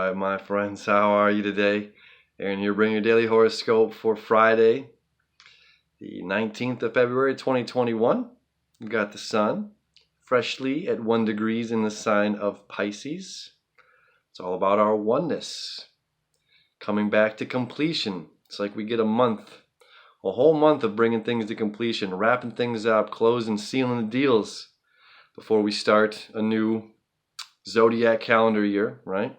Alright, my friends, how are you today? Aaron here, bringing your daily horoscope for Friday, the 19th of February, 2021. We've got the sun freshly at 1 degrees in the sign of Pisces. It's all about our oneness, coming back to completion. It's like we get a whole month of bringing things to completion, wrapping things up, closing, sealing the deals before we start a new zodiac calendar year, right?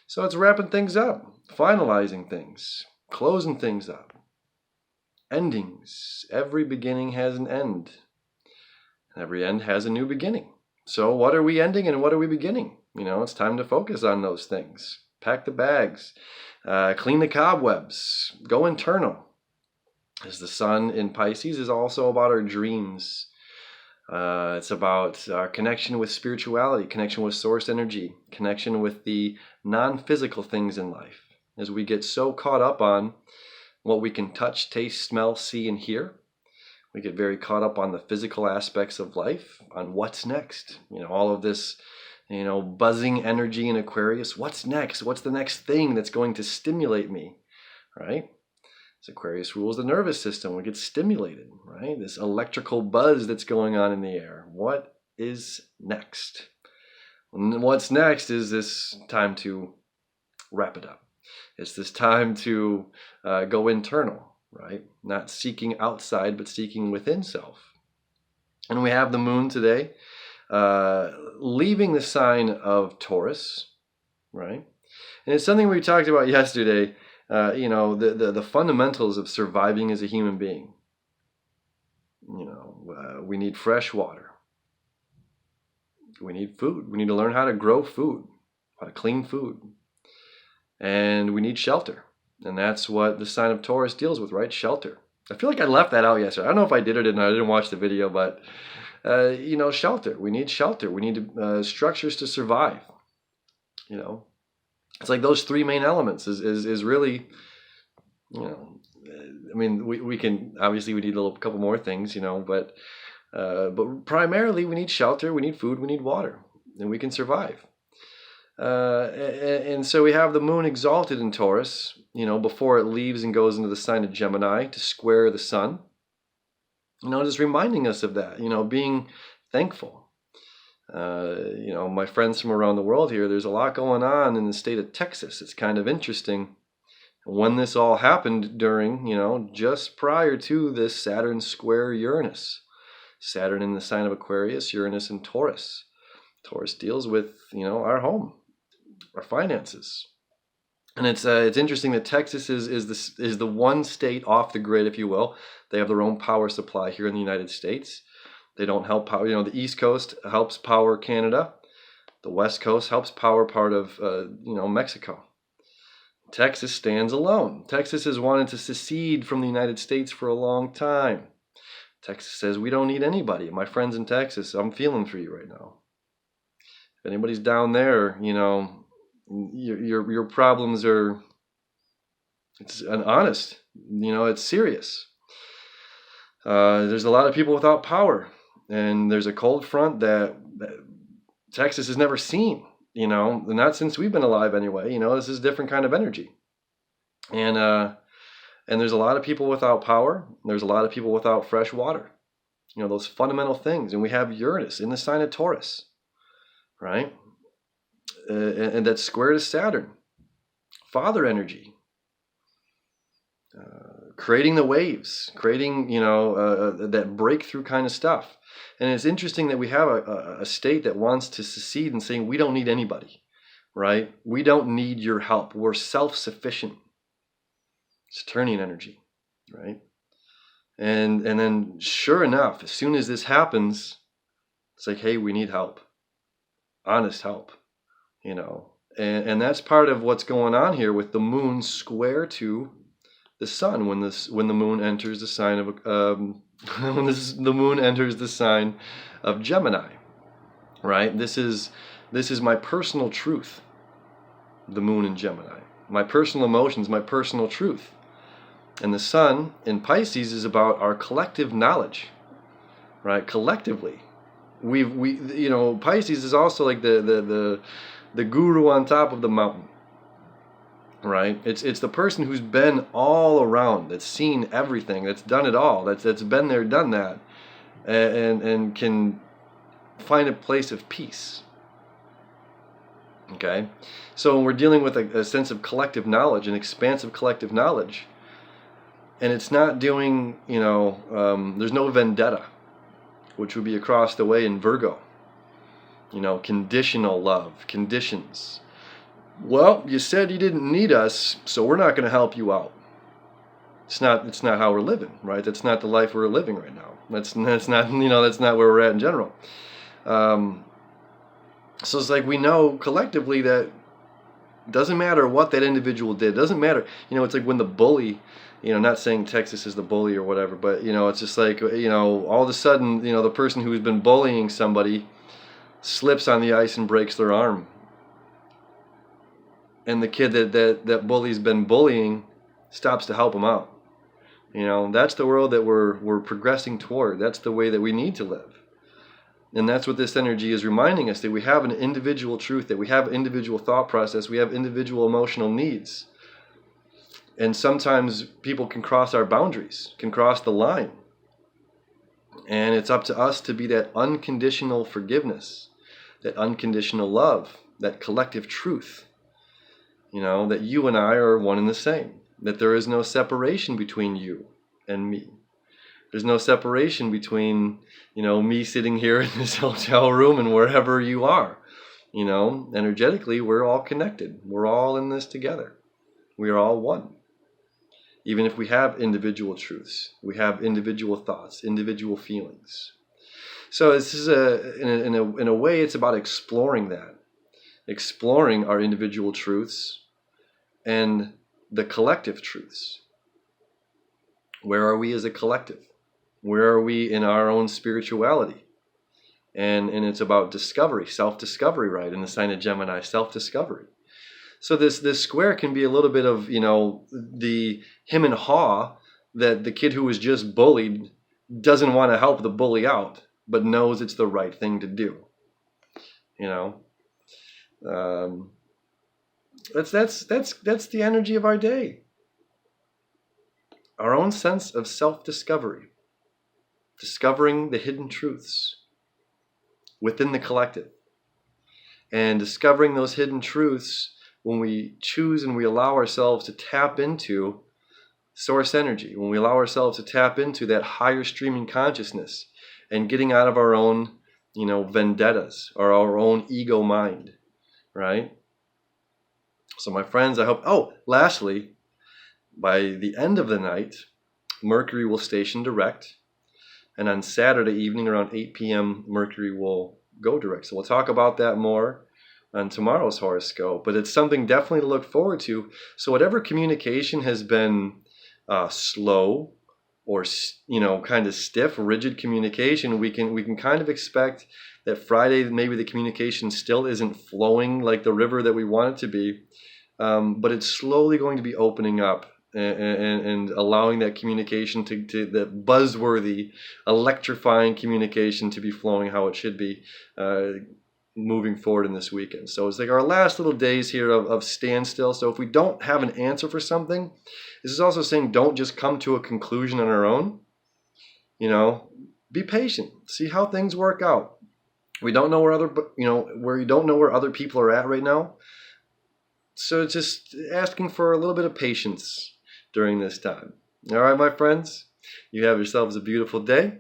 So it's wrapping things up, finalizing things, closing things up, endings. Every beginning has an end, and every end has a new beginning. So what are we ending and what are we beginning? It's time to focus on those things. Pack the bags, clean the cobwebs, go internal. As the sun in Pisces is also about our dreams. It's about our connection with spirituality, connection with source energy, connection with the non-physical things in life. As we get so caught up on what we can touch, taste, smell, see, and hear, we get very caught up on the physical aspects of life, on what's next. All of this, buzzing energy in Aquarius. What's next? What's the next thing that's going to stimulate me, right? As Aquarius rules the nervous system, we get stimulated, right? This electrical buzz that's going on in the air. What is next? What's next is this time to wrap it up. It's this time to go internal, right? Not seeking outside, but seeking within self. And we have the moon today leaving the sign of Taurus, right? And it's something we talked about yesterday. The fundamentals of surviving as a human being. We need fresh water. We need food. We need to learn how to grow food, how to clean food. And we need shelter. And that's what the sign of Taurus deals with, right? Shelter. I feel like I left that out yesterday. I don't know if I did or didn't. I didn't watch the video, but, shelter. We need shelter. We need structures to survive, It's like those three main elements is really, we can, obviously we need a couple more things, but primarily we need shelter, we need food, we need water, and we can survive. And so we have the moon exalted in Taurus, before it leaves and goes into the sign of Gemini to square the sun, just reminding us of that, being thankful. My friends from around the world here, there's a lot going on in the state of Texas. It's kind of interesting when this all happened during, just prior to this Saturn square Uranus. Saturn in the sign of Aquarius, Uranus in Taurus. Taurus deals with, our home, our finances. And it's interesting that Texas is the one state off the grid, if you will. They have their own power supply here in the United States. They don't help power, the East Coast helps power Canada. The West Coast helps power part of, Mexico. Texas stands alone. Texas has wanted to secede from the United States for a long time. Texas says, we don't need anybody. My friends in Texas, I'm feeling for you right now. If anybody's down there, your problems are, it's honest, it's serious. There's a lot of people without power. And there's a cold front that Texas has never seen, not since we've been alive anyway. This is a different kind of energy. And there's a lot of people without power. There's a lot of people without fresh water, those fundamental things. And we have Uranus in the sign of Taurus, right? And that's square to Saturn. Father energy. Creating the waves, creating, that breakthrough kind of stuff. And it's interesting that we have a state that wants to secede and saying, we don't need anybody, right? We don't need your help. We're self-sufficient. Saturnian energy, right? And then sure enough, as soon as this happens, it's like, hey, we need help. Honest help, And that's part of what's going on here with the moon square to the sun when the moon enters the sign of the moon enters the sign of Gemini, right? This is my personal truth. The moon in Gemini, my personal emotions, my personal truth, and the sun in Pisces is about our collective knowledge, right? Collectively, Pisces is also like the guru on top of the mountain. right? It's the person who's been all around, that's seen everything, that's done it all, that's been there, done that, and can find a place of peace. Okay, so when we're dealing with a sense of collective knowledge, an expansive collective knowledge, and it's not doing, there's no vendetta, which would be across the way in Virgo. Conditional love, conditions. Well, you said you didn't need us, so we're not going to help you out. It's not how we're living, right? That's not the life we're living right now. That's not that's not where we're at in general. So it's like we know collectively that it doesn't matter what that individual did. It doesn't matter. It's like when the bully, not saying Texas is the bully or whatever, but it's just like, all of a sudden, the person who's been bullying somebody slips on the ice and breaks their arm. And the kid that bully's been bullying stops to help him out. That's the world that we're progressing toward. That's the way that we need to live. And that's what this energy is reminding us, that we have an individual truth, that we have individual thought process, we have individual emotional needs. And sometimes people can cross our boundaries, can cross the line. And it's up to us to be that unconditional forgiveness, that unconditional love, that collective truth. That you and I are one and the same, that there is no separation between you and me. There's no separation between, me sitting here in this hotel room and wherever you are. Energetically, we're all connected. We're all in this together. We are all one. Even if we have individual truths, we have individual thoughts, individual feelings. So this is in a way, it's about exploring that, exploring our individual truths and the collective truths. Where are we as a collective? Where are we in our own spirituality? And it's about discovery, self-discovery, right? In the sign of Gemini, self-discovery. So this square can be a little bit of, the him and haw, that the kid who was just bullied doesn't want to help the bully out, but knows it's the right thing to do. That's the energy of our day. Our own sense of self-discovery. Discovering the hidden truths within the collective. And discovering those hidden truths when we choose and we allow ourselves to tap into source energy, when we allow ourselves to tap into that higher streaming consciousness and getting out of our own, vendettas or our own ego mind, right? So my friends, I hope, lastly, by the end of the night, Mercury will station direct. And on Saturday evening around 8 p.m., Mercury will go direct. So we'll talk about that more on tomorrow's horoscope. But it's something definitely to look forward to. So whatever communication has been slow or, kind of stiff, rigid communication, we can kind of expect that Friday maybe the communication still isn't flowing like the river that we want it to be. But it's slowly going to be opening up. And allowing that communication to that buzzworthy, electrifying communication to be flowing how it should be moving forward in this weekend. So it's like our last little days here of standstill. So if we don't have an answer for something, this is also saying don't just come to a conclusion on our own. Be patient. See how things work out. We don't know where you don't know where other people are at right now. So just asking for a little bit of patience during this time. All right, my friends, you have yourselves a beautiful day.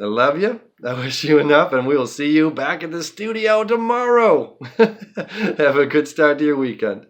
I love you. I wish you enough, and we will see you back at the studio tomorrow. Have a good start to your weekend.